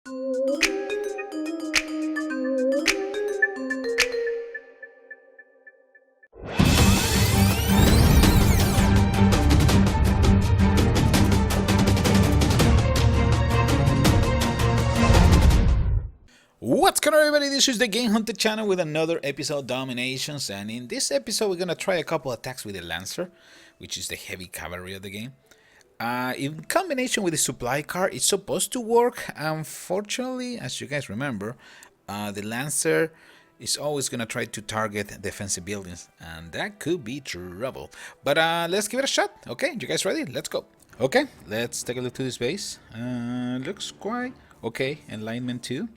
What's going on, everybody? This is the DeGameHuntah channel with another episode of DomiNations, and in this episode we're going to try a couple attacks with the Lancer, which is the heavy cavalry of the game. In combination with the supply car, it's supposed to work. Unfortunately, as you guys remember, the Lancer is always going to try to target defensive buildings, and that could be trouble. But let's give it a shot. Okay, you guys ready? Let's go. Okay, let's take a look to this base. Looks quite okay. Alignment 2.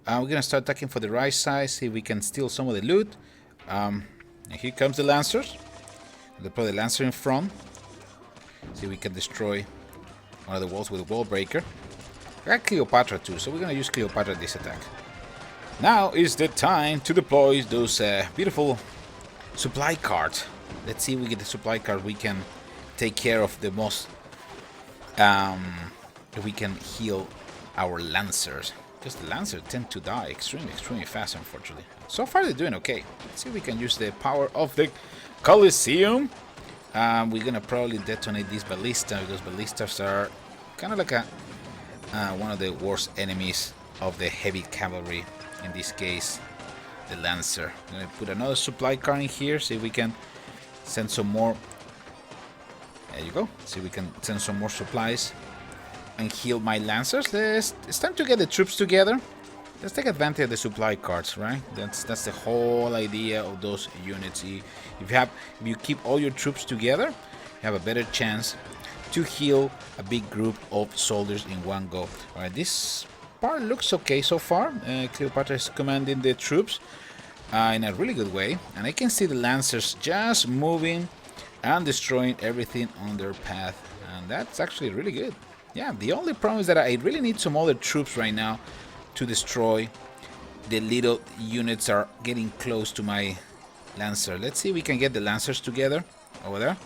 We're gonna start attacking for the right side, see if we can steal some of the loot. And here comes the Lancers. They put the Lancer in front. See if we can destroy one of the walls with a wall breaker. We got Cleopatra too, so we're gonna use Cleopatra this attack. Now is the time to deploy those beautiful supply cards. Let's see if we get the supply card. We can take care of the most. If we can heal our Lancers. Because the Lancers tend to die extremely fast, unfortunately. So far they're doing okay. Let's see if we can use the power of the Colosseum. We're gonna probably detonate these ballistas, because ballistas are kind of like one of the worst enemies of the heavy cavalry. In this case, the Lancer. I'm gonna put another supply car in here, see if we can send some more. There you go. See if we can send some more supplies and heal my Lancers. It's time to get the troops together. Let's take advantage of the supply cards, right? That's the whole idea of those units. If you keep all your troops together, you have a better chance to heal a big group of soldiers in one go. All right, this part looks okay so far. Cleopatra is commanding the troops in a really good way, and I can see the Lancers just moving and destroying everything on their path, and that's actually really good. Yeah, the only problem is that I really need some other troops right now to destroy the little units that are getting close to my Lancer. Let's see if we can get the Lancers together over there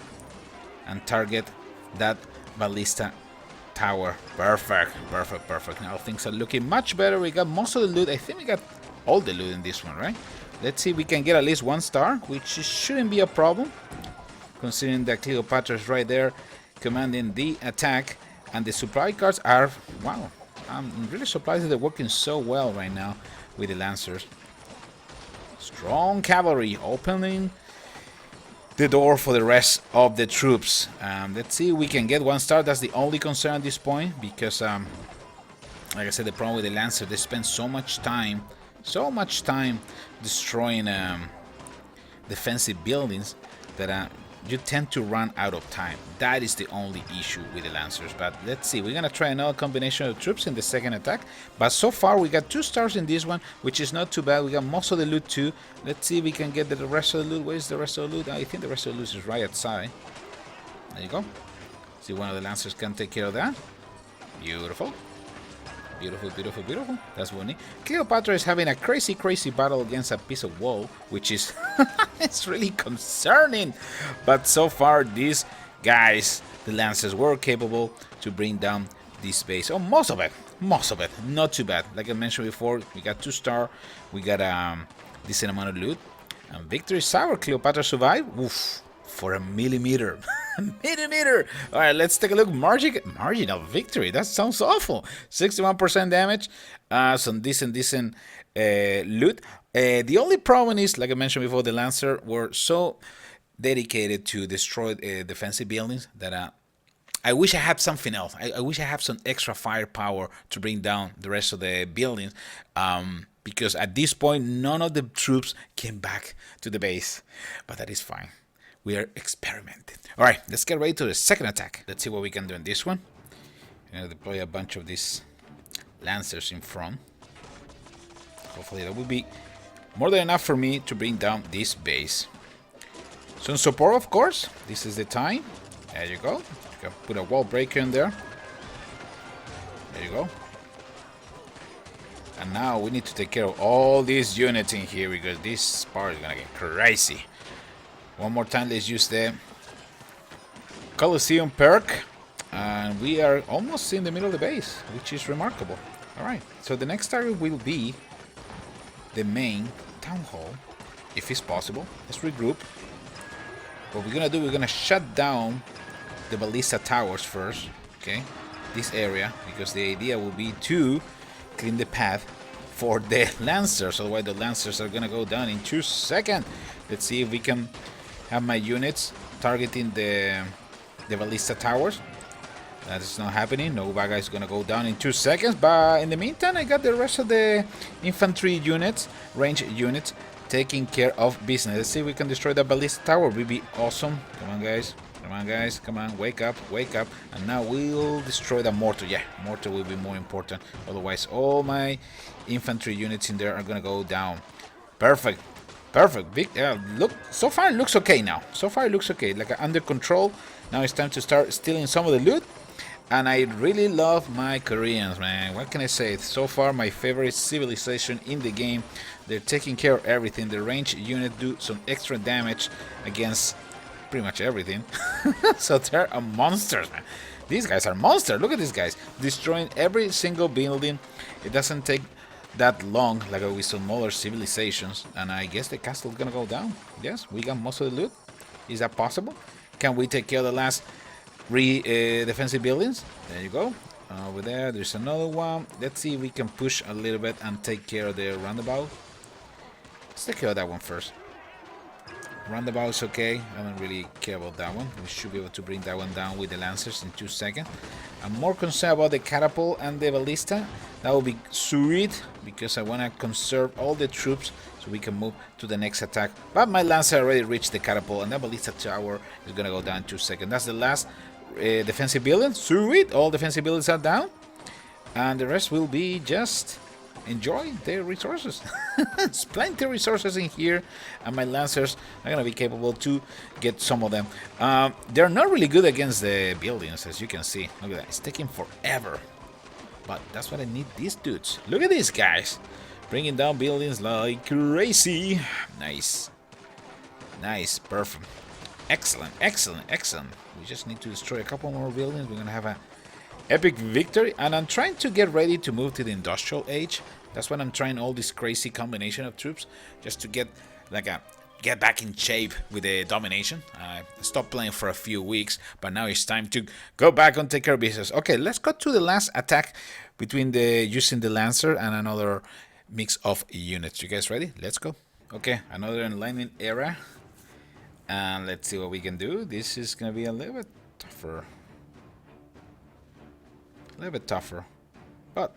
and target that ballista tower. Perfect. Now things are looking much better. We got most of the loot. I think we got all the loot in this one, right? Let's see if we can get at least 1 star, which shouldn't be a problem, considering that Cleopatra is right there commanding the attack. And the supply cards are, wow, I'm really surprised that they're working so well right now with the Lancers. Strong cavalry opening the door for the rest of the troops. Let's see if we can get 1 star. That's the only concern at this point, because like I said, the problem with the Lancer, they spend so much time destroying defensive buildings that you tend to run out of time. That is the only issue with the Lancers. But let's see, we're gonna try another combination of troops in the second attack. But so far we got 2 stars in this one, which is not too bad. We got most of the loot too. Let's see if we can get the rest of the loot. Where's the rest of the loot? I think the rest of the loot is right outside. There you go. See, one of the Lancers can take care of that. Beautiful. Beautiful. That's what we need. Cleopatra is having a crazy battle against a piece of wall, which is it's really concerning. But so far, these guys, the Lancers, were capable to bring down this base. Oh, most of it. Not too bad. Like I mentioned before, we got 2 star. We got a decent amount of loot. And victory is our. Cleopatra survived. Oof, for a millimeter. All right, let's take a look. Marginal victory. That sounds awful. 61% damage. Some decent loot. The only problem is, like I mentioned before, the Lancer were so dedicated to destroy defensive buildings that I wish I had something else. I wish I had some extra firepower to bring down the rest of the buildings. Because at this point, none of the troops came back to the base. But that is fine. We are experimenting. All right, let's get ready to the second attack. Let's see what we can do in this one. I'm gonna deploy a bunch of these Lancers in front. Hopefully that will be more than enough for me to bring down this base. Some support, of course. This is the time. There you go. You can put a wall breaker in there. There you go. And now we need to take care of all these units in here, because this part is gonna get crazy. One more time, let's use the Colosseum perk. And we are almost in the middle of the base, which is remarkable. Alright, so the next target will be the main town hall, if it's possible. Let's regroup. What we're gonna do, we're gonna shut down the ballista towers first, okay? This area, because the idea will be to clean the path for the lancers. Otherwise, the lancers are gonna go down in 2 seconds. Let's see if we can have my units targeting the ballista towers. That is not happening. No bad guy is gonna go down in 2 seconds. But in the meantime, I got the rest of the infantry units, range units, taking care of business. Let's see if we can destroy the ballista tower. Would be awesome. Come on, guys. Come on, guys. Come on. Wake up. Wake up. And now we'll destroy the mortar. Yeah, mortar will be more important. Otherwise, all my infantry units in there are gonna go down. Perfect. Perfect. Big. Look. So far, it looks okay now. So far, it looks okay. Like under control. Now it's time to start stealing some of the loot. And I really love my Koreans, man. What can I say? So far, my favorite civilization in the game. They're taking care of everything. The range unit do some extra damage against pretty much everything. So they're a monsters, man. These guys are monsters. Look at these guys. Destroying every single building. It doesn't take that long like with some other civilizations. And I guess the castle is going to go down. Yes, we got most of the loot. Is that possible? Can we take care of the last defensive buildings? There you go. Over there, there's another one. Let's see if we can push a little bit and take care of the roundabout. Let's take care of that one first. Roundabout's okay. I don't really care about that one. We should be able to bring that one down with the lancers in 2 seconds. I'm more concerned about the catapult and the ballista. That will be sweet because I want to conserve all the troops so we can move to the next attack. But my lancer already reached the catapult and that ballista tower is going to go down in 2 seconds. That's the last defensive building. Sweet. All defensive buildings are down. And the rest will be just enjoy the resources. There's plenty of resources in here, and my lancers are gonna be capable to get some of them. They're not really good against the buildings, as you can see. Look at that, it's taking forever, but that's what I need these dudes. Look at these guys bringing down buildings like crazy. Nice, nice, perfect, excellent, excellent, excellent. We just need to destroy a couple more buildings. We're gonna have a epic victory, and I'm trying to get ready to move to the industrial age. That's when I'm trying all this crazy combination of troops just to get get back in shape with the domination. I stopped playing for a few weeks, but now it's time to go back and take care of business. Okay, let's go to the last attack between using the lancer and another mix of units. You guys ready? Let's go. Okay, another enlightening era, and let's see what we can do. This is gonna be a little bit tougher. A little bit tougher, but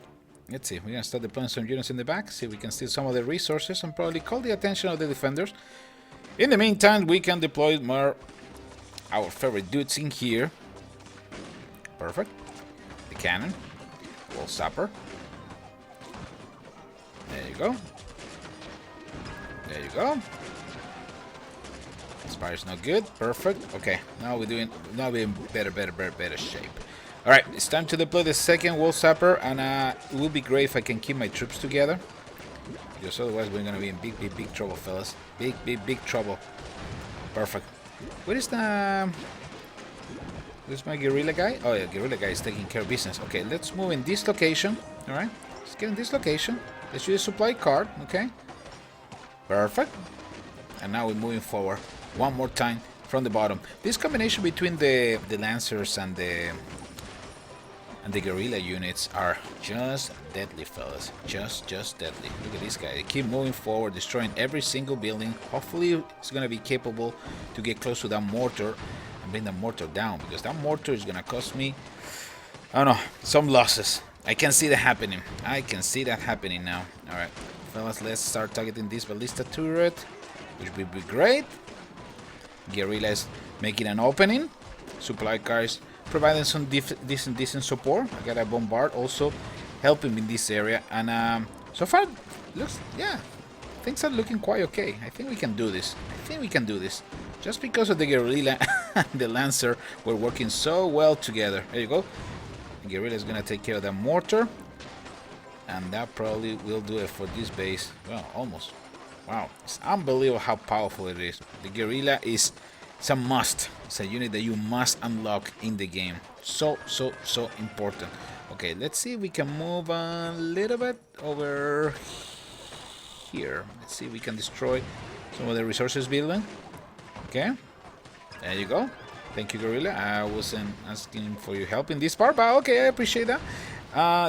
let's see. We're gonna start deploying some units in the back, see if we can steal some of the resources and probably call the attention of the defenders. In the meantime, we can deploy more our favorite dudes in here. Perfect. The cannon, wall sapper. There you go. There you go. Spire's not good. Perfect. Okay, now we're in better shape. Alright, it's time to deploy the second wall sapper, and it will be great if I can keep my troops together, because otherwise we're gonna be in big trouble, fellas. Big trouble. Perfect. Where's my guerrilla guy? Oh yeah, guerrilla guy is taking care of business. Okay, let's move in this location. Alright, let's get in this location. Let's use a supply card, okay? Perfect. And now we're moving forward one more time from the bottom. This combination between the lancers and the guerrilla units are just deadly, fellas. Just deadly. Look at this guy. They keep moving forward, destroying every single building. Hopefully it's going to be capable to get close to that mortar and bring the mortar down, because that mortar is going to cost me, I don't know, some losses. I can see that happening. I can see that happening now. Alright, fellas, let's start targeting this ballista turret, which would be great. Guerrilla is making an opening. Supply cars providing some decent support. I got a bombard also helping in this area, and so far looks, yeah, things are looking quite okay. I think we can do this. Just because of the guerrilla and the lancer were working so well together. There you go. The guerrilla is gonna take care of the mortar, and that probably will do it for this base. Well, almost. Wow, it's unbelievable how powerful it is. The guerrilla is a must. It's a unit that you must unlock in the game. So important. Okay, let's see if we can move a little bit over here. Let's see if we can destroy some of the resources building. Okay, there you go. Thank you, Gorilla. I wasn't asking for your help in this part, but okay, I appreciate that.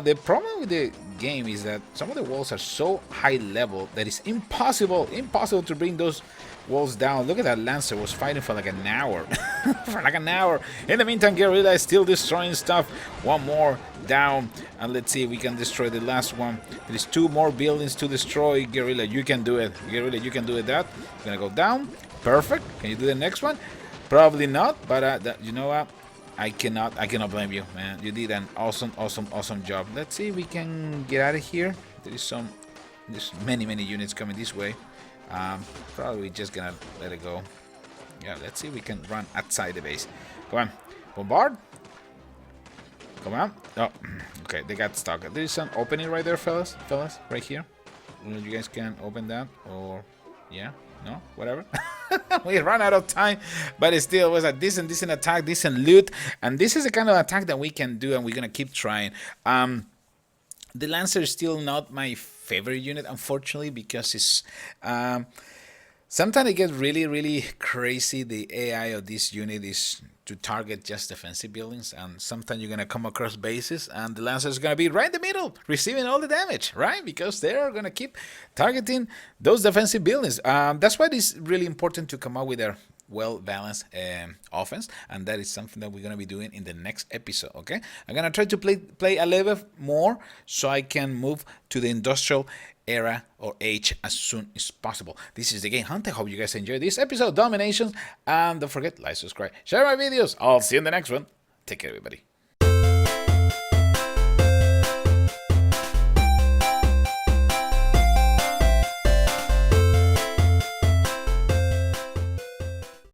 The problem with the game is that some of the walls are so high level that it's impossible to bring those walls down. Look at that Lancer was fighting for like an hour. For like an hour. In the meantime, Guerrilla is still destroying stuff. One more down, and let's see if we can destroy the last one. There's 2 more buildings to destroy. Guerrilla, you can do it. Guerrilla, you can do it. That gonna go down. Perfect. Can you do the next one? Probably not, but you know what? I cannot blame you, man. You did an awesome job. Let's see if we can get out of here. There's many units coming this way. Probably just gonna let it go. Yeah, let's see if we can run outside the base. Come on, bombard. Come on. Oh, okay, they got stuck. There's an opening right there, fellas, right here. You guys can open that, or yeah, no, whatever. We ran out of time, but it still was a decent attack, decent loot, and this is the kind of attack that we can do, and we're gonna keep trying. The Lancer is still not my favorite unit, unfortunately, because it's sometimes it gets really crazy. The AI of this unit is to target just defensive buildings, and sometimes you're gonna come across bases, and the Lancer is gonna be right in the middle, receiving all the damage, right? Because they're gonna keep targeting those defensive buildings. That's why it's really important to come up with a well-balanced offense, and that is something that we're gonna be doing in the next episode. Okay, I'm gonna try to play a little bit more so I can move to the industrial era or age as soon as possible. This is the Game Hunter. Hope you guys enjoyed this episode of DomiNations, and don't forget, like, subscribe, share my videos. I'll see you in the next one. Take care, everybody.